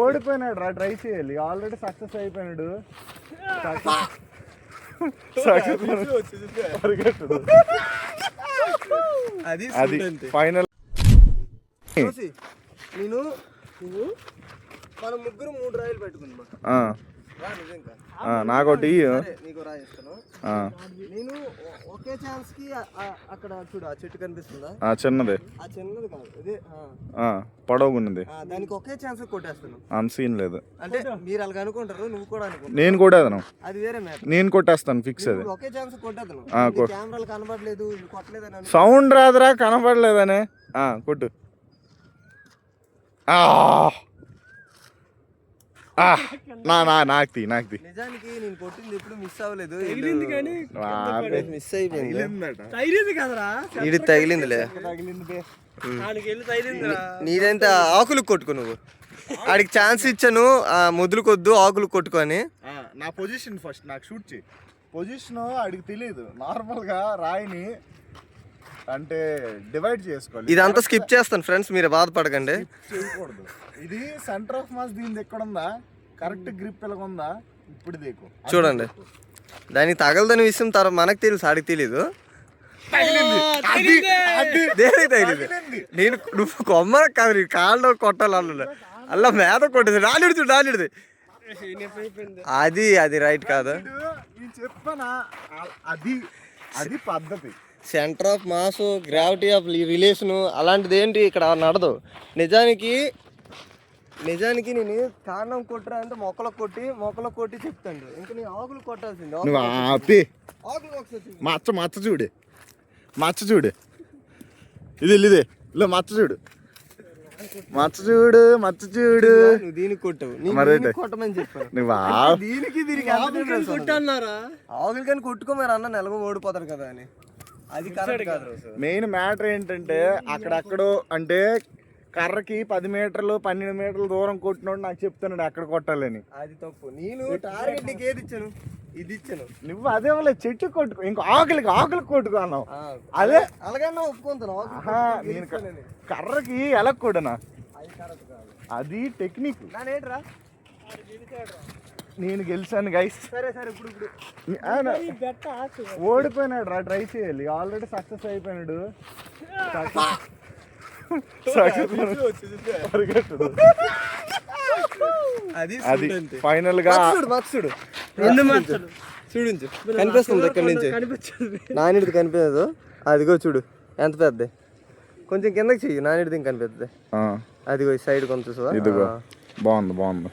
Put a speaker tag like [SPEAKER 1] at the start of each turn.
[SPEAKER 1] ఓడిపోయినాడు రా, ట్రై చేయాలి. Already success అయిపోయినాడు. అది ఫైనల్.
[SPEAKER 2] నేను మనం ముగ్గురు 3 రాయలు పెట్టుకుందాం.
[SPEAKER 1] నాకోటి
[SPEAKER 2] నీకు రాయిస్తాను. నేను ఒకే ఛాన్స్ కి అక్కడ చూడు, ఆ చెట్టు కనిపిస్తుందా?
[SPEAKER 1] చిన్నది.
[SPEAKER 2] ఆ చిన్నది కాదు, ఇదే
[SPEAKER 1] పొడవుగున్నది.
[SPEAKER 2] దానికి ఒకే ఛాన్స్ కొట్టేస్తాను.
[SPEAKER 1] అంత సీన్ లేదు.
[SPEAKER 2] అంటే మీరు అలాగ అనుకుంటారు, నువ్వు కూడా అనుకుంటా.
[SPEAKER 1] నేను కొట్టేదను,
[SPEAKER 2] అది వేరే మ్యాటర్.
[SPEAKER 1] నేను కొట్టేస్తాను ఫిక్స్. అది
[SPEAKER 2] ఒకే ఛాన్స్ కొట్టేద్దాను. కెమెరాలు కనబడలేదు, కొట్టలేదని.
[SPEAKER 1] సౌండ్ రాదురా, కనపడలేదనే. కొట్టు. నాకు
[SPEAKER 2] నిజానికి నేను కొట్టింది ఎప్పుడు మిస్ అవ్వలేదు, మిస్ అయిపోయింది. ఇది తగిలిందిలే. నీదంతా ఆకులు కొట్టుకో, నువ్వు ఆడికి ఛాన్స్ ఇచ్చాను. మొదలు కొద్దు ఆకులు కొట్టుకొని.
[SPEAKER 1] నా పొజిషన్ ఫస్ట్ నాకు షూట్ చేయి. పొజిషన్ ఆడికి తెలియదు. నార్మల్ గా రాయిని అంటే డివైడ్ చేసుకోవాలి.
[SPEAKER 2] ఇదంతా స్కిప్ చేస్తాను ఫ్రెండ్స్, మీరు బాధపడకండి.
[SPEAKER 1] చేయకూడదు. ఇది సెంటర్ ఆఫ్ మాస్ దీని ఎక్కడ ఉందా, కరెక్ట్ గ్రిప్ ఎలా ఉందా ఇప్పుడు దేకు
[SPEAKER 2] చూడండి. దానికి తగలదని విషయం తర్వాత మనకు తెలుసు, ఆడికి తెలీదు. దేనికి తగిలింది? నేను నువ్వు కొమ్మ కాదు, కాళ్ళలో కొట్టాలి. అలా మీద కొట్టేది. నాలుడిది అది రైట్ కాదు.
[SPEAKER 1] చెప్పనా, అది పద్ధతి.
[SPEAKER 2] Centre of mass, gravity of relation అలాంటిది ఏంటి ఇక్కడ నడదు. నిజానికి నేను కారణం కొట్టరా అంటే మొక్కలకు కొట్టి చెప్తాను. ఇంకా నేను ఆకులు కొట్టాల్సింది.
[SPEAKER 1] మచ్చ చూడు ఇది ఇలా మచ్చ చూడు.
[SPEAKER 2] నువ్వు దీనికి కొట్టావు, కొట్టమని చెప్పాను. దీనికి ఆకులు కానీ కొట్టుకో, మరి అన్న నెలకు ఓడిపోతాడు కదా అని. అది కరెక్ట్ కాదు.
[SPEAKER 1] మెయిన్ మ్యాటర్ ఏంటంటే అక్కడెక్కడో అంటే కర్రకి 10 మీటర్లు 12 మీటర్ల దూరం కొట్టినోడు నాకు చెప్తున్నాడు అక్కడ కొట్టాలని.
[SPEAKER 2] అది తప్పు. నేను టార్గెట్ నీకు ఏది ఇచ్చాను? ఇది ఇచ్చాను.
[SPEAKER 1] నువ్వు అదే వల్ల చెట్టు కొట్టుకో, ఇంకో ఆకులు కొట్టుకో అన్నావు. అదే
[SPEAKER 2] అలాగన్నా ఒప్పుకుంటాను.
[SPEAKER 1] నేను కర్రకి ఎలా కొడనా, అది టెక్నిక్. నేను గెలిచాను గైస్.
[SPEAKER 2] సరే ఇప్పుడు
[SPEAKER 1] ఓడిపోయినాడు రా, ట్రై చేయాలి. ఆల్రెడీ సక్సెస్ అయిపోయినాడు. అది ఫైనల్ గా
[SPEAKER 2] చూడు కనిపిస్తుంది ఇక్కడ నుంచి. నానిడిది కనిపించదు. అదిగో చూడు ఎంత పెద్ద. కొంచెం కిందకి చెయ్యి, నానిడిది కనిపిస్తుంది. అదిగో సైడ్ కొంచెం.
[SPEAKER 1] ఇదిగో బాగుంది.